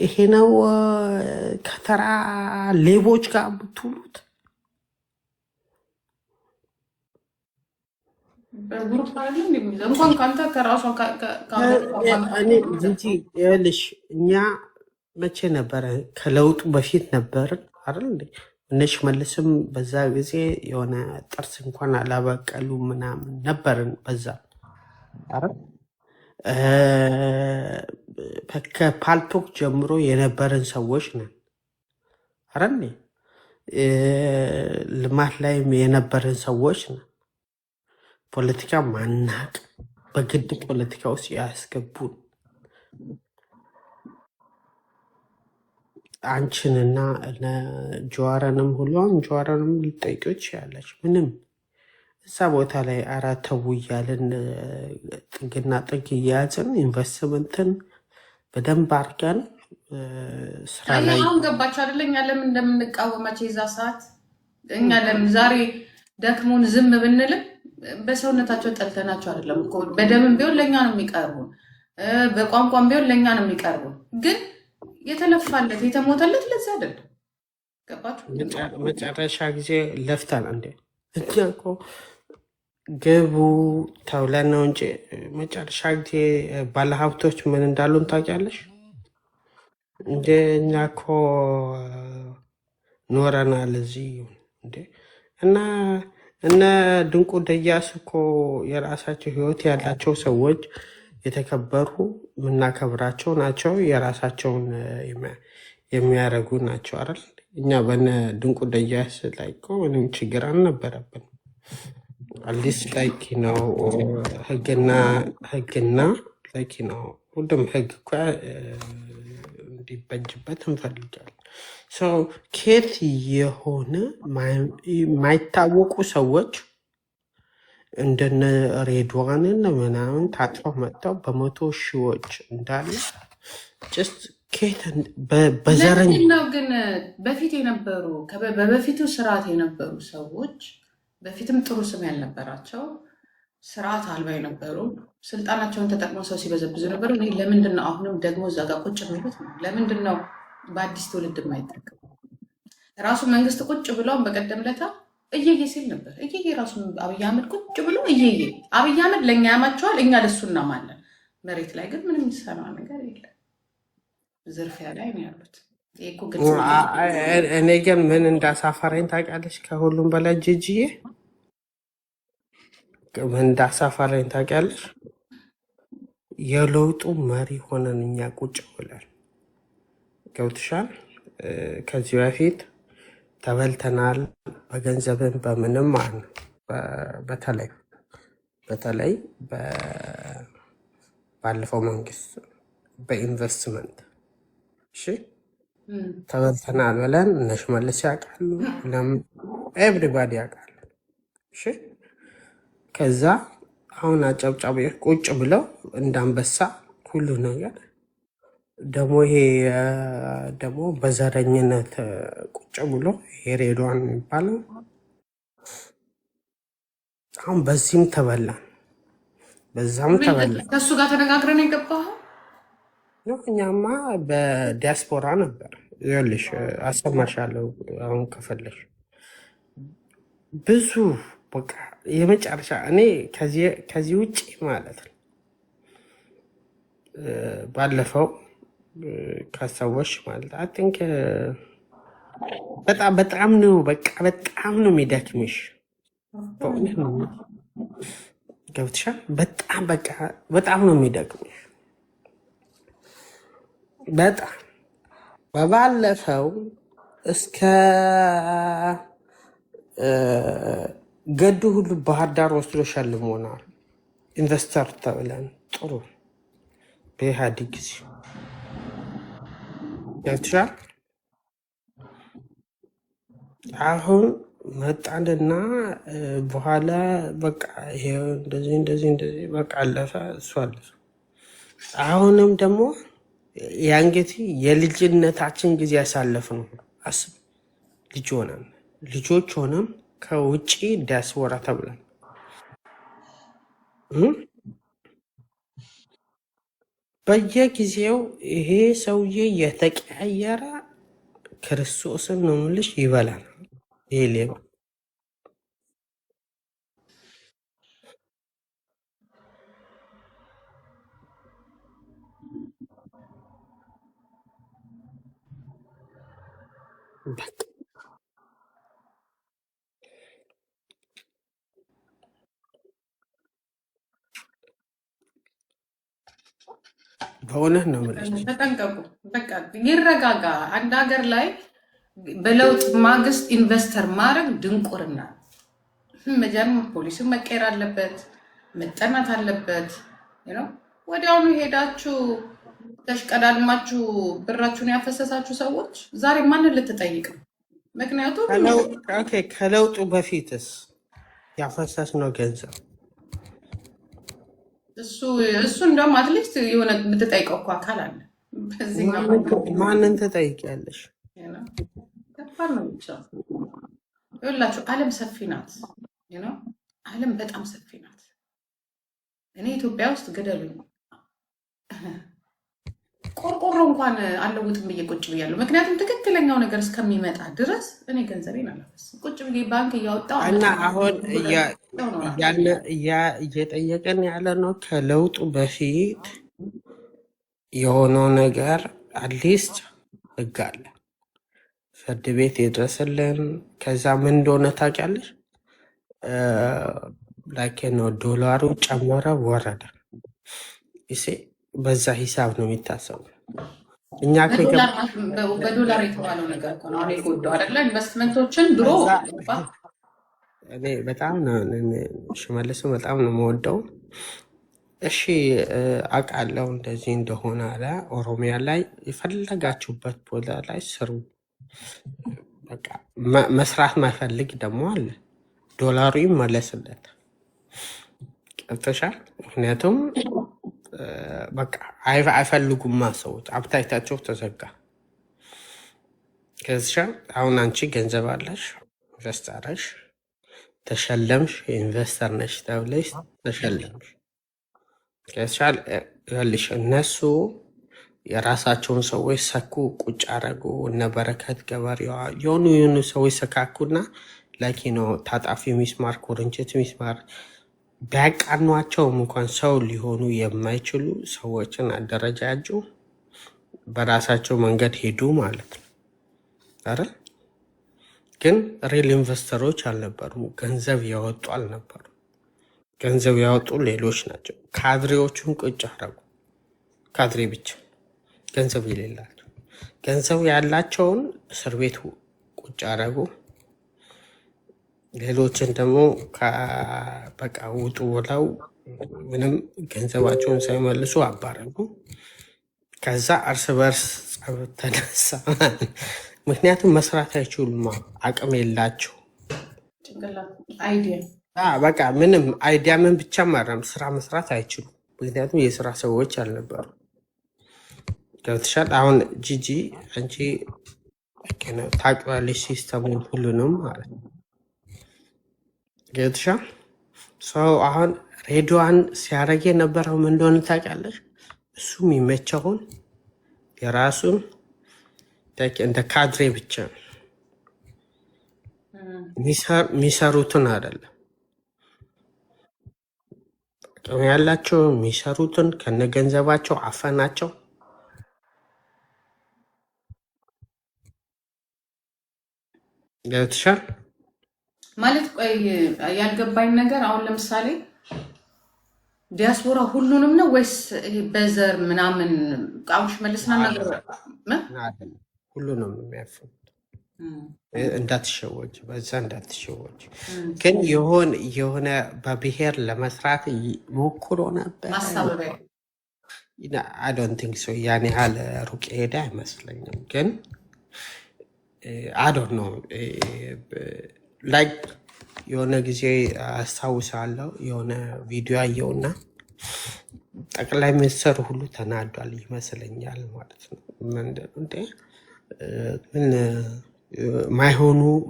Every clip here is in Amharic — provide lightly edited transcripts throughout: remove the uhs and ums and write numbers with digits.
ይሄ ነው ከተራ ሌቦች ጋር የምትውሉት? እንኳን ከአንተ ከራሷ እኔ ጂጂ ይኸውልሽ፣ እኛ መቼ ነበረ? ከለውጡ በፊት ነበርን አይደል እንዴ? እነሽ መልስም በዛ ጊዜ የሆነ ጥርስ እንኳን አላበቀሉ ምናምን ነበርን። በዛ አይደል ከፓልቶክ ጀምሮ የነበርን ሰዎች ነን አይደል እንዴ? ልማት ላይም የነበርን ሰዎች ነን። ፖለቲካ ማናቅ በግድ ፖለቲካ ውስጥ ያስገቡን አንቺንና እነ ጀዋረንም ሁሉም ጀዋረንም ልጠይቂው ትችያለሽ። ምንም እዛ ቦታ ላይ አራት ተው እያልን ጥግና ጥግ እያያዝን ኢንቨስትመንትን በደንብ አድርገን ስራ ላይ አሁን ገባቸው አይደለ? እኛ ለምን እንደምንቃወማቸው የዛ ሰዓት እኛ ለምን ዛሬ ደክሞን ዝም ብንልም በሰውነታቸው ጠልተናቸው አይደለም እኮ። በደምም ቢሆን ለእኛ ነው የሚቀርቡን፣ በቋንቋም ቢሆን ለእኛ ነው የሚቀርቡን። ግን የተለፋለት የተሞተለት ለዚህ አይደለም። ገባችሁ? መጨረሻ ጊዜ ለፍታል እንዴ እኛ እኮ ግቡ ተብለን ነው እንጂ መጨረሻ ጊዜ ባለሀብቶች ምን እንዳሉን ታውቂያለሽ? እንደ እኛ እኮ ኖረናል እዚህ እንዴ። እና እነ ድንቁ ደያስ እኮ የራሳቸው ህይወት ያላቸው ሰዎች የተከበሩ የምናከብራቸው ናቸው። የራሳቸውን የሚያደርጉ ናቸው አይደል? እኛ በነ ድንቁ ደያስ ላይ እኮ ምንም ችግር አልነበረብን። አዲስ ላይክ ነው ህግና ላይክ ነው ሁሉም ህግ እኮ እንዲበጅበት እንፈልጋለን። ሰው ኬት የሆነ የማይታወቁ ሰዎች እንደነ ሬድዋንን ምናምን ታጥረው መጥተው በመቶ ሺዎች እንዳለ ጭስት ኬት በዘረኝ ነው። ግን በፊት የነበሩ በበፊቱ ስርዓት የነበሩ ሰዎች በፊትም ጥሩ ስም ያልነበራቸው ስርዓት አልባ የነበሩ ስልጣናቸውን ተጠቅመው ሰው ሲበዘብዙ ነበሩ። እኔ ለምንድን ነው አሁንም ደግሞ እዛ ጋር ቁጭ ብሉት ነው? ለምንድን ነው በአዲስ ትውልድ የማይጠቀሙ? ራሱ መንግስት ቁጭ ብለውን በቀደም ለታ እየየ ሲል ነበር። እየየ ራሱ አብይ አህመድ ቁጭ ብሎ እየየ አብይ አህመድ ለእኛ ያማቸዋል፣ እኛ ለሱ እናማለን። መሬት ላይ ግን ምንም የሚሰራ ነገር የለም። ዝርፊያ ላይ ነው ያሉት። እኔ ግን ምን እንዳሳፈረኝ ታውቂያለሽ? ከሁሉም በላይ ጂጂዬ ምን እንዳሳፈረኝ ታውቂያለሽ? የለውጡ መሪ ሆነን እኛ ቁጭ ብለን ገብትሻል። ከዚህ በፊት ተበልተናል፣ በገንዘብን በምንም አለ። በተለይ ባለፈው መንግስት በኢንቨስትመንት እሺ ተበልተናል ብለን እነ ሽመልስ ያውቃሉ፣ ኤቭሪባዲ ያውቃል። እሺ ከዛ አሁን አጨብጫቢ ቁጭ ብለው እንዳንበሳ ሁሉ ነገር ደግሞ ይሄ ደግሞ በዘረኝነት ቁጭ ብሎ ይሄ ሬድዋን የሚባለው አሁን በዚህም ተበላን በዛም ተበላን። ከእሱ ጋር ተነጋግረን የገባኸው እኛማ በዲያስፖራ ነበር። ይኸውልሽ አሰማሻለሁ አሁን ከፈለሽ ብዙ በቃ የመጨረሻ እኔ ከዚህ ውጭ ማለት ነው ባለፈው ከሰዎች ማለት አይ ቲንክ በጣም ነው በቃ በጣም ነው የሚደክምሽ። በእውነት ነው ገብትሻል። በጣም በቃ በጣም ነው የሚደክምሽ። በጣም በባለፈው እስከ ገዱ ሁሉ ባህር ዳር ወስዶ ሸልሞናል። ኢንቨስተር ተብለን ጥሩ በኢህአዴግ ጊዜ ገብትሻል። አሁን መጣንና በኋላ በቃ ይሄ እንደዚህ በቃ አለፈ፣ እሱ አለፈ። አሁንም ደግሞ ያን ጊዜ የልጅነታችን ጊዜ ያሳለፍ ነው። አስብ ልጆች ሆነም ከውጭ ዲያስፖራ ተብለን በየጊዜው ይሄ ሰውዬ የተቀያየረ ክርስቶስን ነው የምልሽ ይበላል። ይሄ ሌባ በቃ በእውነት ነው የምልሽ። ተጠንቀቁ። በቃ ይረጋጋ። አንድ ሀገር ላይ በለውጥ ማግስት ኢንቨስተር ማድረግ ድንቁርና። መጀመሪያ ፖሊሱ መቀየር አለበት፣ መጠናት አለበት። ወዲያውኑ ሄዳችሁ ተሽቀዳድማችሁ ብራችሁን ያፈሰሳችሁ ሰዎች ዛሬ ማንን ልትጠይቅ ነው? ምክንያቱም ከለውጡ በፊትስ ያፈሰስነው ገንዘብ እሱ እንደውም አትሊስት የሆነ የምትጠይቀው እኮ አካል አለ። ማንን ትጠይቂያለሽ? ከባድ ነው። ብቻ ይኸውላችሁ ዓለም ሰፊ ናት። ዓለም በጣም ሰፊ ናት። እኔ ኢትዮጵያ ውስጥ ገደሉኝ ቆርቆሮ እንኳን አለውጥም ብዬ ቁጭ ብያለሁ። ምክንያቱም ትክክለኛው ነገር እስከሚመጣ ድረስ እኔ ገንዘቤን አላፈስም። ቁጭ ብዬ ባንክ እያወጣሁ እና አሁን እየጠየቀን ያለ ነው ከለውጡ በፊት የሆነው ነገር አትሊስት ህግ አለ፣ ፍርድ ቤት ይድረስልን። ከዛ ምን እንደሆነ ታውቂያለሽ? ላይክ ነው ዶላሩ ጨመረ ወረደ፣ በዛ ሂሳብ ነው የሚታሰቡ። እኛ በዶላር የተባለው ነገር ነው አሁን የጎዳው አይደለ? ኢንቨስትመንቶችን ድሮ እኔ በጣም ሽመልስም በጣም ነው የምወደው። እሺ አውቃለሁ እንደዚህ እንደሆነ አለ። ኦሮሚያ ላይ የፈለጋችሁበት ቦታ ላይ ስሩ። በቃ መስራት ማይፈልግ ደግሞ አለ፣ ዶላሩ ይመለስለት። ቀጥተሻል። ምክንያቱም በቃ አይፈልጉማ ሰዎች፣ አብታይታቸው ተዘጋ። ከዚያ አሁን አንቺ ገንዘብ አለሽ፣ ኢንቨስት አረሽ፣ ተሸለምሽ፣ ኢንቨስተር ነሽ ተብለሽ ተሸለምሽ። ከዚያ ይኸውልሽ እነሱ የራሳቸውን ሰዎች ሰኩ፣ ቁጭ አረጉ። እነ በረከት ገበሬዋ የሆኑ ሰዎች ሰካኩና ላኪ ነው ታጣፊ ሚስማር፣ ኩርንችት ሚስማር ቢያቃኗቸውም እንኳን ሰው ሊሆኑ የማይችሉ ሰዎችን አደረጃጁ፣ በራሳቸው መንገድ ሄዱ ማለት ነው። አረ ግን ሪል ኢንቨስተሮች አልነበሩም። ገንዘብ ያወጡ አልነበሩ። ገንዘብ ያወጡ ሌሎች ናቸው። ካድሬዎቹን ቁጭ አረጉ። ካድሬ ብቻ ገንዘብ የሌላቸው፣ ገንዘብ ያላቸውን እስር ቤት ቁጭ አረጉ። ሌሎችን ደግሞ በቃ ውጡ ብለው ምንም ገንዘባቸውን ሳይመልሱ አባረጉ። ከዛ እርስ በርስ ጸብ ተነሳ። ምክንያቱም መስራት አይችሉም፣ አቅም የላቸው። በቃ ምንም አይዲያ ምን ብቻ ማረም ስራ መስራት አይችሉም። ምክንያቱም የስራ ሰዎች አልነበሩ። ገብተሻል? አሁን ጂጂ አንቺ ታውቂዋለሽ ሲስተሙን ሁሉንም ማለት ነው። ገብተሻል? ሰው አሁን ሬዲዮን ሲያደርግ የነበረው ምን እንደሆነ ታውቂያለሽ? እሱ የሚመቸውን የራሱን እንደ ካድሬ ብቻ የሚሰሩትን አይደለም። አቅም ያላቸው የሚሰሩትን ከነገንዘባቸው አፈናቸው። ገብተሻል? ማለት ቆይ ያልገባኝ ነገር አሁን ለምሳሌ ዲያስፖራ ሁሉንም ነው ወይስ በዘር ምናምን? ቃውሽ መልስና ነገር ሁሉንም የሚያፍኑት እንዳትሸወጅ፣ በዛ እንዳትሸወጅ። ግን የሆነ በብሔር ለመስራት ሞክሮ ነበር። አይ ዶንት ቲንክ ሶ ያን ያህል ሩቅ ሄደ አይመስለኝም። ግን አይ ዶንት ኖ ላይክ የሆነ ጊዜ አስታውሳለሁ የሆነ ቪዲዮ አየውና ጠቅላይ ሚኒስትሩ ሁሉ ተናዷል ይመስለኛል ማለት ነው። ምን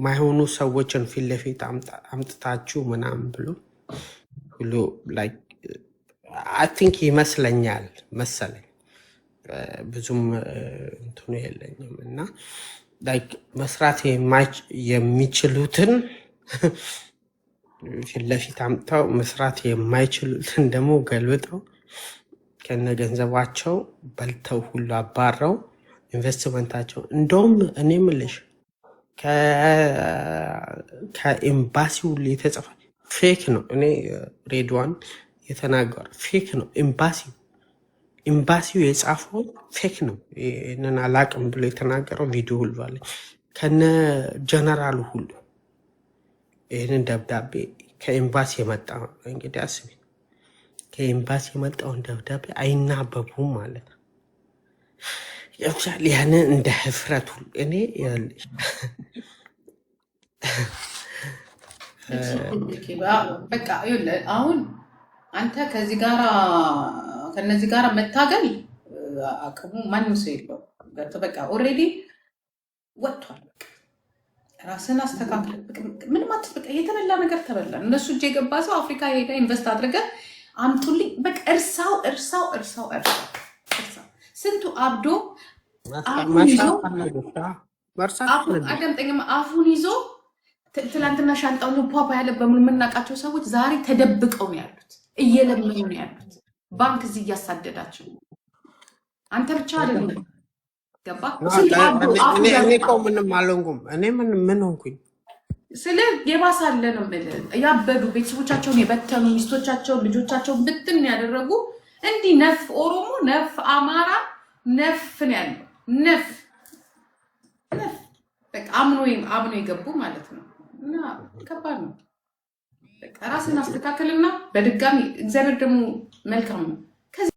ማይሆኑ ሰዎችን ፊት ለፊት አምጥታችሁ ምናምን ብሎ ሁሉ ላይክ አይ ቲንክ ይመስለኛል መሰለኝ። ብዙም እንትኑ የለኝም እና ላይክ መስራት የሚችሉትን ፊት ለፊት አምጥተው መስራት የማይችሉትን ደግሞ ገልብጠው ከነ ገንዘባቸው በልተው ሁሉ አባረው ኢንቨስትመንታቸው እንደውም እኔ ምልሽ ከኤምባሲ ሁሉ የተጻፈ ፌክ ነው። እኔ ሬድዋን የተናገሩ ፌክ ነው። ኤምባሲው የጻፈው ፌክ ነው። ይህንን አላቅም ብሎ የተናገረው ቪዲዮ ሁሉ አለ ከነ ጀነራሉ ሁሉ። ይህንን ደብዳቤ ከኤምባሲ የመጣ እንግዲህ አስቢ፣ ከኤምባሲ የመጣውን ደብዳቤ አይናበቡም ማለት ነው። ለምሳሌ ያንን እንደ ህፍረት ሁሉ እኔ በቃ አሁን አንተ ከነዚህ ጋራ መታገል አቅሙ ማንም ሰው የለው። በቃ ኦልሬዲ ወጥቷል። ራስን አስተካክል። ምንም በቃ የተበላ ነገር ተበላ። እነሱ እጅ የገባ ሰው አፍሪካ ሄዳ ኢንቨስት አድርገ አምጡልኝ። በቃ እርሳው። ስንቱ አብዶ አዳምጠኝማ አፉን ይዞ ትላንትና ሻንጣውን ፓፓ ያለ በሙሉ የምናውቃቸው ሰዎች ዛሬ ተደብቀው ነው ያሉት፣ እየለመኑ ነው ያሉት። ባንክ እዚህ እያሳደዳቸው አንተ ብቻ አይደለም። ገባ? እኔ እኮ ምንም አልሆንኩም። እኔ ምን ሆንኩኝ? ስለ የባሳለ ነው የምልህ። ያበዱ ቤተሰቦቻቸውን የበተኑ ሚስቶቻቸውን ልጆቻቸውን ብትን ያደረጉ እንዲህ ነፍ ኦሮሞ ነፍ አማራ ነፍ ነው ያለው። ነፍ በቃ አምኖ የገቡ ማለት ነው። እና ከባድ ነው። በቃ ራስን አስተካከልና በድጋሚ እግዚአብሔር ደግሞ መልካም ነው።